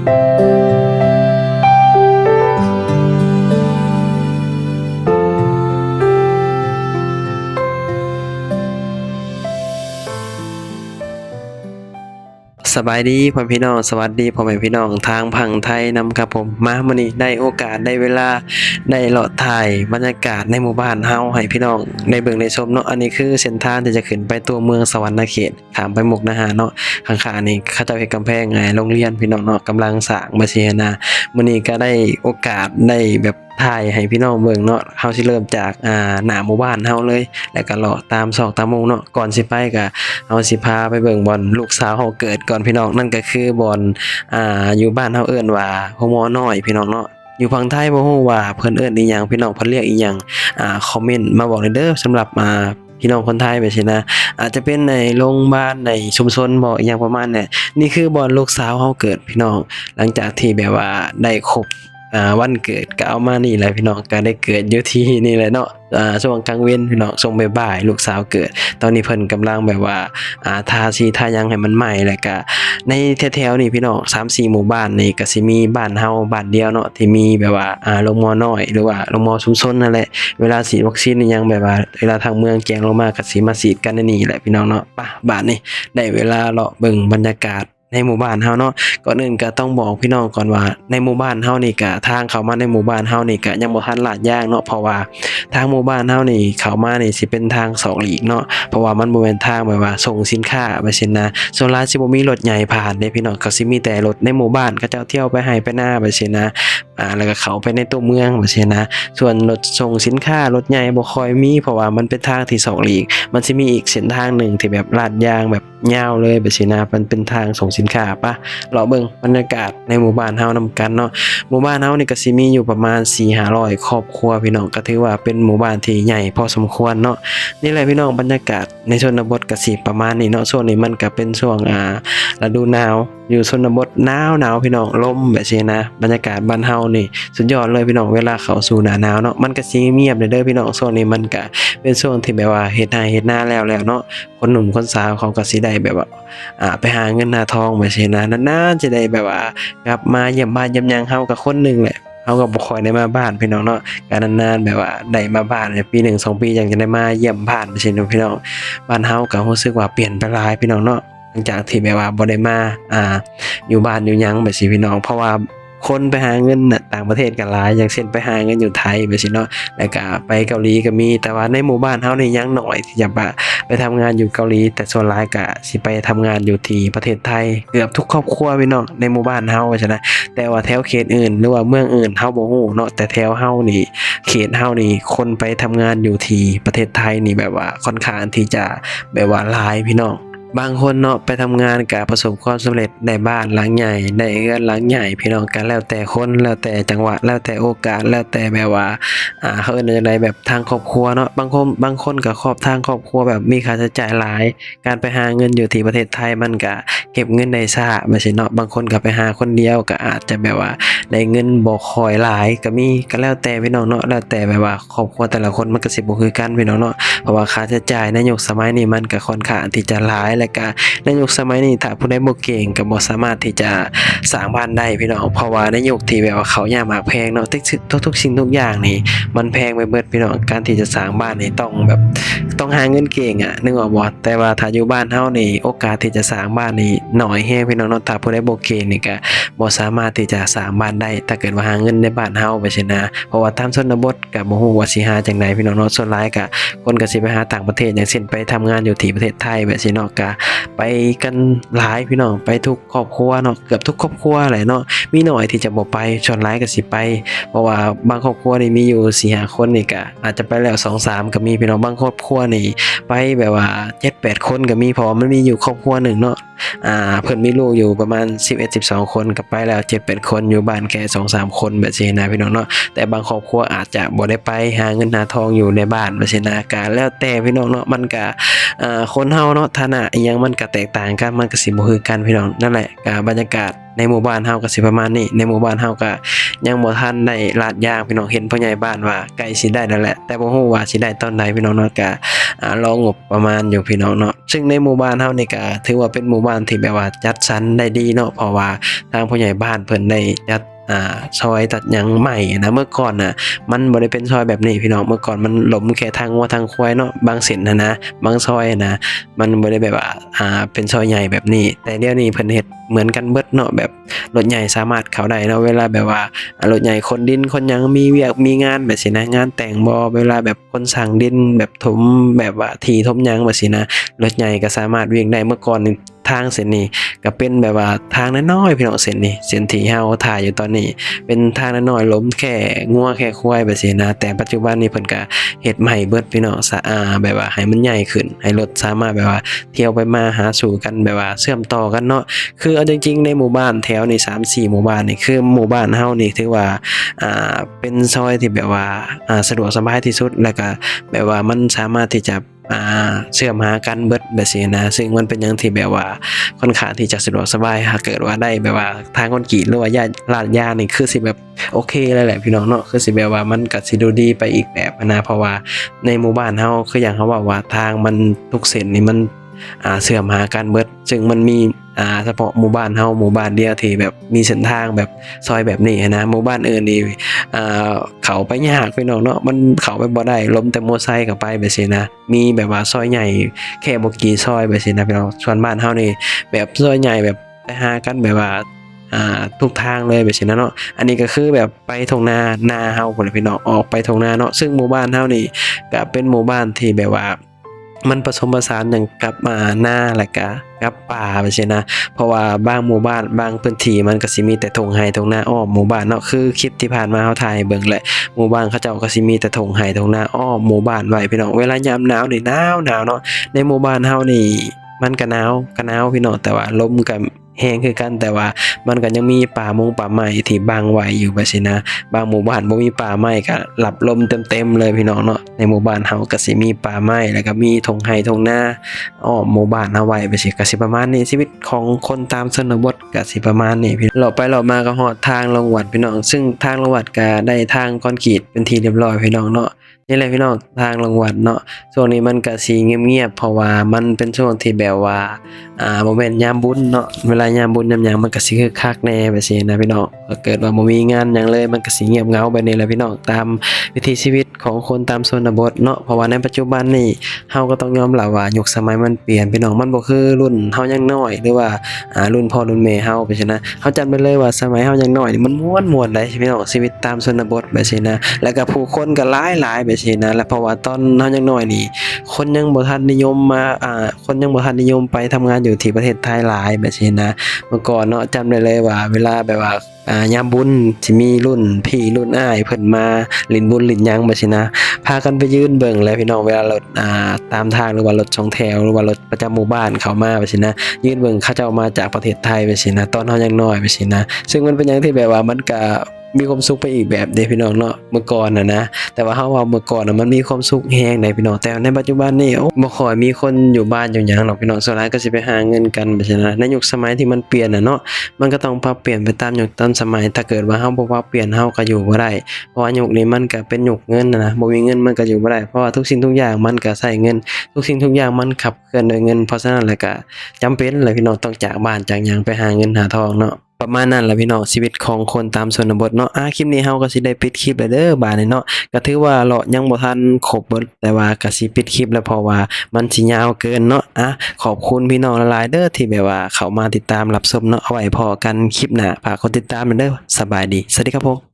สบายดีพ่อพี่น้องสวัสดีพ่อแม่พี่น้องทางพังไทยนำครับผมมามื้อนี้ได้โอกาสได้เวลาได้เลาะถ่ายบรรยากาศในหมู่บ้านเฮาให้พี่น้องได้เบิ่งได้ชมเนาะอันนี้คือเส้นทางที่จะขึ้นไปตัวเมืองสวรรณเขตข้ามไปมุกดาหารเนาะข้างๆนี่เขาเจ้าเฮ็ดกำแพงโรงเรียนพี่น้องเนาะกำลังสร้างบ่สิหั้นนะมื้อนี้ก็ได้โอกาสได้แบบถ่ายให้พี่น้องเบิ่งเนาะเฮาสิเริ่มจากหน้าหมู่บ้านเฮาเลยแล้วก็เลาะตามซอกตามมุมเนาะก่อนสิไปก็เฮาสิพาไปเบิ่งบ่อนลูกสาวเฮาเกิดก่อนพี่น้องนั่นก็คือบ่อนอยู่บ้านเฮาเอิ้นว่าโฮมอน้อยพี่น้องเนาะอยู่ฝั่งไทยบ่ฮู้ว่าเพิ่นเอิ้นอิหยังพี่น้องเพิ่นเรียกอิหยังคอมเมนต์มาบอกหน่อยเด้อสำหรับพี่น้องคนไทยแบบนี้นะอาจจะเป็นในโรงพยาบาลในชุมชนบ่อหยังประมาณนี้นี่คือบ่อนลูกสาวเฮาเกิดพี่น้องหลังจากที่แบบว่าได้ครบวันเกิดก็เอามานี่แหละพี่น้องก็ได้เกิดอยู่ที่นี่แหละเนาะช่วงกลางเว้นพี่น้องช่วงบ่ายๆลูกสาวเกิดตอนนี้เพิ่นกำลังแบบว่าทาสีทาหยังให้มันใหม่แล้วก็ในแถวๆนี่พี่น้อง3-4หมู่บ้านนี่ก็สิมีบ้านเฮาบ้านเดียวเนาะที่มีแบบว่าโรงหมอน้อยหรือว่าโรงหมอชุมชนนั่นแหละเวลาฉีดวัคซีนนี่ยังแบบว่าเวลาทางเมืองแจ้งลงมาก็สิมาฉีดกันในนี่แหละพี่น้องเนาะปะบ้านนี่ได้เวลาเลาะเบิ่งบรรยากาศในหมู่บ้านเฮาเนาะก่อนอื่นก็ต้องบอกพี่น้องก่อนว่าในหมู่บ้านเฮานี่ก็ทางเข้ามาในหมู่บ้านเฮานี่ก็ยังบ่ทันลาดยางเนาะเพราะว่าทางหมู่บ้านเฮานี่เข้ามานี่สิเป็นทาง2หลีกเนาะเพราะว่ามันบ่แม่นทางแบบว่าส่งสินค้าไปซั่นนะส่วนหลายสิบ่มีรถใหญ่ผ่านเด้พี่น้องก็สิมีแต่รถในหมู่บ้านเขาเจ้าเที่ยวไปให้ไปนาไปซั่นนะแล้วก็เข้าไปในตัวเมืองไปซั่นนะส่วนรถส่งสินค้ารถใหญ่บ่ค่อยมีเพราะว่ามันเป็นทางที่2หลีกมันสิมีอีกเส้นทางหนึ่งที่แบบลาดยางแบบยาวเลยไปซั่นนะมันเป็นทางส่งสินค้าปะเลาะเบิ่งบรรยากาศในหมู่บ้านเฮานำกันเนาะหมู่บ้านเฮานี่ก็สิมีอยู่ประมาณ 4-500 ครอบครัวพี่น้องก็ถือว่าเป็นหมู่บ้านที่ใหญ่พอสมควรเนาะนี่แหละพี่น้องบรรยากาศในชนบทก็สิประมาณนี้เนาะช่วงนี้มันก็เป็นช่วงฤดูหนาวอยู่ชนบทหนาวพี่น้องลมแบบนี้นะบรรยากาศบ้านเฮานี่สุดยอดเลยพี่น้องเวลาเข้าสู่หน้าหนาวเนาะมันก็สิเงียบเด้อพี่น้องช่วงนี้มันก็เป็นช่วงที่แบบว่าเฮ็ดไร่เฮ็ดนาแล้วเนาะคนหนุ่มคนสาวเขาก็สิได้แบบว่าไปหาเงินหาทองแบบนี้นะนานๆจะได้แบบว่ากลับมาเยี่ยมบ้านเยี่ยมหยังเฮาก็คนหนึงแหละเฮาก็บ่ค่อยได้มาบ้านพี่น้องเนาะก็นานๆแบบว่าได้มาบ้านเนี่ยปี1 2ปีจังจะได้มาเยี่ยมบ้านแบบนี้เนาะพี่น้องบ้านเฮาก็รู้สึกว่าเปลี่ยนไปหลายพี่น้องเนาะหลังจากที่แบบว่าบ่ได้มาอยู่บ้านอยู่หยังแบบนี้พี่น้องเพราะว่าคนไปหาเงินน่ะต่างประเทศก็หลายอย่างเช่นไปหาเงินอยู่ไทยแบบนี้เนาะแล้วก็ไปเกาหลีก็มีแต่ว่าในหมู่บ้านเฮานี่ยังน้อยที่จะไปทำงานอยู่เกาหลีแต่ส่วนหลายก็สิไปทำงานอยู่ที่ประเทศไทยเกือบทุกครอบครัวพี่น้องในหมู่บ้านเฮาว่าซั่นนะแต่ว่าแถวเขตอื่นหรือว่าเมืองอื่นเฮาบ่ฮู้เนาะแต่แถวเฮานี่เขตเฮานี่คนไปทำงานอยู่ที่ประเทศไทยนี่แบบว่าค่อนข้างที่จะแบบว่าหลายพี่น้องบางคนเนาะไปทำงานก็ประสบความสำเร็จได้บ้านหลังใหญ่ได้เรือนหลังใหญ่พี่น้องก็แล้วแต่คนแล้วแต่จังหวะแล้วแต่โอกาสแล้วแต่แบบว่าเขาเอิ้นว่าจั่งใดแบบทางครอบครัวเนาะบางคนก็ทางครอบครัวแบบมีค่าใช้จ่ายหลายการไปหาเงินอยู่ที่ประเทศไทยมันก็เก็บเงินได้ช้าบ่ใช่เนาะบางคนก็ไปหาคนเดียวก็อาจจะแบบว่าได้เงินบ่ค่อยหลายก็มีก็แล้วแต่พี่น้องเนาะแล้วแต่แบบว่าครอบครัวแต่ละคนมันก็สิบ่คือกันพี่น้องเนาะเพราะว่าค่าใช้จ่ายในยุคสมัยนี้มันก็ค่อนข้างที่จะหลายและก็ในยุคสมัยนี้ถ้าผู้ใดบ่เก่งก็บ่สามารถที่จะสร้างบ้านได้พี่น้องเพราะว่าในยุคที่แบบว่าเขาวยากหมากแพงเนาะทุกสิ่งทุกอย่างนี่มันแพงไปเบิดพี่น้องการที่จะสร้างบ้านนี่ต้องแบบต้องหาเงินเก่งนึกออกบ่แต่ว่าถ้าอยู่บ้านเฮานี่โอกาสที่จะสร้างบ้านนี่น้อยแฮงพี่น้องเนาะถ้าผู้ใดบ่เก่งนี่ก็บ่สามารถที่จะสร้างบ้านได้ถ้าเกิดว่าหาเงินในบ้านเฮาไปซี่นะเพราะว่าตามชนบทก็บ่ฮู้ว่าสิหาจังไดพี่น้องเนาะส่วนหลายก็คนก็สิไปหาต่างประเทศอย่างเช่นไปทำงานอยู่ที่ประเทศไทยแบบซี่เนาะก็ไปกันหลายพี่น้องไปทุกครอบครัวเนาะเกือบทุกครอบครัวแหละเนาะมีน้อยที่จะบ่ไปส่วนหลายก็สิไปเพราะว่าบางครอบครัวนี่มีอยู่ 4-5 คนนี่ก็อาจจะไปแล้ว 2-3 ก็มีพี่น้องบางครอบครัวนี่ไปแบบว่า 7-8 คนก็มีเพราะว่ามันมีอยู่ครอบครัวหนึ่งเนาะเพิ่นมีลูกอยู่ประมาณ11-12 คนก็ไปแล้ว 7-8 คนอยู่บ้านแค่ 2-3 คนแบบนี้นะพี่น้องเนาะแต่บางครอบครัวอาจจะบ่ได้ไปหาเงินหาทองอยู่ในบ้านแบบนี้นะก็แล้วแต่พี่น้องเนาะมันก็คนเฮาเนาะฐานะอิหยังมันก็แตกต่างกันมันก็สิบ่คือกันพี่น้องนั่นแหละก็บรรยากาศใน ในหมู่บ้านเฮาก็สิประมาณนี้ในหมู่บ้านเฮาก็ยังบ่ทันได้ลาดยางพี่น้องเห็นพ่อใหญ่บ้านว่าใกล้สิได้แล้วแหละแต่บ่ฮู้ว่าสิได้ตอนใดพี่น้องเนาะก็รองบประมาณอยู่พี่น้องเนาะซึ่งในหมู่บ้านเฮานี่ก็ถือว่าเป็นหมู่บ้านที่แบบว่าจัดสรรได้ดีเนาะเพราะว่าทางผู้ใหญ่บ้านเพิ่นได้จัดซอยตัดหยังใหม่นะเมื่อก่อนน่ะมันบ่ได้เป็นซอยแบบนี้พี่น้องเมื่อก่อนมันหลมแค่ทางงัวทางควายเนาะบางเส้นนะบางซอยนะมันบ่ได้แบบว่าเป็นซอยใหญ่แบบนี้แต่เดี๋ยวนี้เพิ่นเฮ็ดเหมือนกันเบิดเนาะแบบรถใหญ่สามารถเข้าได้เนาะเวลาแบบว่ารถใหญ่ขนดินขนหยังมีเวียกมีงานแบบสินะงานแต่งบ่เวลาแบบคนสร้างดินแบบถมแบบว่าที่ถมหยังแบบสินะรถใหญ่ก็สามารถวิ่งได้เมื่อก่อนนี่ทางเส้นนี้ก็เป็นแบบว่าทางน้อยๆพี่น้องเส้นนี้เส้นที่เฮาถ่ายอยู่ตอนนี้เป็นทางน้อยๆล้มแค่งัวแค่ควายแบบสินะแต่ปัจจุบันนี้เพิ่นก็เฮ็ดใหม่เบิดพี่น้องแบบว่าให้มันใหญ่ขึ้นให้รถสามารถแบบว่าเที่ยวไปมาหาสู่กันแบบว่าเชื่อมต่อกันเนาะคือเอาจริงๆในหมู่บ้านแถวนี่3-4หมู่บ้านนี่คือหมู่บ้านเฮานี่ถือว่าเป็นซอยที่แบบว่าสะดวกสบายที่สุดแล้วก็แบบว่ามันสามารถที่จะเชื่อมหากันเบิดแบบนี้นะซึ่งมันเป็นหยังที่แบบว่าค่อนข้างที่จะสะดวกสบายหากเกิดว่าได้แบบว่าทางคอนกรีตหรือว่าลาดยางนี่คือสิแบบโอเคเลยแหละพี่น้องเนาะคือสิแบบว่ามันก็สิดูดีไปอีกแบบนะเพราะว่าในหมู่บ้านเฮาคืออย่างเขาบอกว่าทางมันทุกเส้นนี่มันเชื่อมหากันเบิดซึ่งมันมีเฉพาะหมู่บ้านเฮาหมู่บ้านเดียวที่แบบมีเส้นทางแบบซอยแบบนี้นะหมู่บ้านอื่นนี่เข้าไปยากพี่น้องเนาะมันเข้าไปบ่ได้ล้มแต่มอไซค์เข้าไปแบบนี้นะมีแบบว่าซอยใหญ่แค่บ่กี่ซอยแบบนี้นะพี่น้องส่วนบ้านเฮานี่แบบซอยใหญ่แบบไปหากันแบบว่าทุกทางเลยแบบนี้นะเนาะอันนี้ก็คือแบบไปทงนาเฮาพุ่นแหละพี่น้องออกไปทงนาเนาะซึ่งหมู่บ้านเฮานี่ก็เป็นหมู่บ้านที่แบบว่ามันผสมผสานหยังกับนาแล้วก็กับป่าแบบนี้นะเพราะว่าบางหมู่บ้านบางพื้นที่มันก็สิมีแต่ทงไร่ทงนาอ้อมหมู่บ้านเนาะคือคลิปที่ผ่านมาเฮาถ่ายให้เบิ่งแหละหมู่บ้านเขาเจ้าก็สิมีแต่ทงไร่ทงนาอ้อมหมู่บ้านไว้พี่น้องเวลายามหนาวนี่หนาวเนาะในหมู่บ้านเฮานี่มันก็หนาวพี่น้องแต่ว่าลมก็แรงคือกันแต่ว่ามันก็ยังมีป่าไม้ที่บังไว้อยู่แบบนี้นะบางหมู่บ้านบ่มีป่าไม้ก็รับลมเต็มๆเลยพี่น้องเนาะในหมู่บ้านเฮาก็สิมีป่าไม้แล้วก็มีทงไร่ทงนาอ้อมหมู่บ้านเอาไว้แบบนี้ก็สิประมาณนี้ชีวิตของคนตามชนบทก็สิประมาณนี้พี่เลาะไปเลาะมาก็ฮอดทางลงวัดพี่น้องซึ่งทางลงวัดก็ได้ทางคอนกรีตเป็นที่เรียบร้อยพี่น้องเนาะนี่แหละพี่น้องทางลงวัดเนาะช่วงนี้มันก็สิเงียบๆเพราะว่ามันเป็นช่วงที่แบบว่าบ่แม่นยามบุญเนาะเวลายามบุญยามหยังมันก็สิคึกคักแน่แบบนี้นะพี่น้องถ้าเกิดว่าบ่มีงานหยังเลยมันก็สิเงียบเหงาแบบนี้แหละพี่น้องตามวิถีชีวิตของคนตามชนบทเนาะเพราะว่าในปัจจุบันนี้เฮาก็ต้องยอมรับว่ายุคสมัยมันเปลี่ยนพี่น้องมันบ่คือรุ่นเฮายังน้อยหรือว่ารุ่นพ่อรุ่นแม่เฮาไปซี้นะเฮาจำได้เลยว่าสมัยเฮายังน้อยนี่มันม่วนๆได้พี่น้องชีวิตตามชนบทแบบนี้นะแล้วก็ผู้คนก็หลายๆแบบนี้นะและเพราะว่าตอนเฮายังน้อยนี่คนยังบ่ทันนิยมมาคนยังบ่ทันนิยมไปทำงานอยู่ที่ประเทศไทยหลายแบบนี้นะเมื่อก่อนเนาะจำได้เลยว่าเวลาแบบว่ายามบุญสิมีรุ่นพี่รุ่นอ้ายเพิ่นมาเล่นบุญเล่นหยังแบบนี้นะพากันไปยืนเบิ่งเลยพี่น้องเวลารถตามทางหรือว่ารถ2แถวหรือว่ารถประจำหมู่บ้านเข้ามาแบบนี้นะยืนเบิ่งเขาเจ้ามาจากประเทศไทยแบบนี้นะตอนเฮายังน้อยแบบนี้นะซึ่งมันเป็นหยังที่แบบว่ามันก็มีความสุขไปอีกแบบเด้พี่น้องเนาะเมื่อก่อนนะแต่ว่าเฮาว่าเมื่อก่อนมันมีความสุขแฮงได้พี่น้องแต่ในปัจจุบันนี่บ่ค่อยมีคนอยู่บ้านอยู่หยังหรอกพี่น้องส่วนหลายก็สิไปหาเงินกันแบบนี้นะในยุคสมัยที่มันเปลี่ยนเนาะมันก็ต้องปรับเปลี่ยนไปตามยุคตามสมัยถ้าเกิดว่าเฮาบ่ปรับเปลี่ยนเฮาก็อยู่บ่ได้เพราะว่ายุคนี้มันก็เป็นยุคเงินนะบ่มีเงินมันก็อยู่บ่ได้เพราะว่าทุกสิ่งทุกอย่างมันก็ใช้เงินทุกสิ่งทุกอย่างมันขับเคลื่อนด้วยเงินเพราะฉะนั้นแล้วก็จำเป็นเลยพี่น้องต้องจากบ้านจากหยังไปหาเงินหาทองเนาะประมาณนั้นแหละพี่น้องชีวิตของคนตามชนบทเนาะคลิปนี้เฮาก็สิได้ปิดคลิปแล้วเด้อบาดนี้เนาะก็ถือว่าเลาะยังบ่ทันครบเบิดแต่ว่าก็สิปิดคลิปแล้วเพราะว่ามันสิยาวเกินเนาะขอบคุณพี่น้องหลายๆเด้อที่แบบว่าเข้ามาติดตามรับชมเนาะเอาไว้พอกันคลิปหน้าฝากกดติดตามด้วยเด้อสบายดีสวัสดีครับผม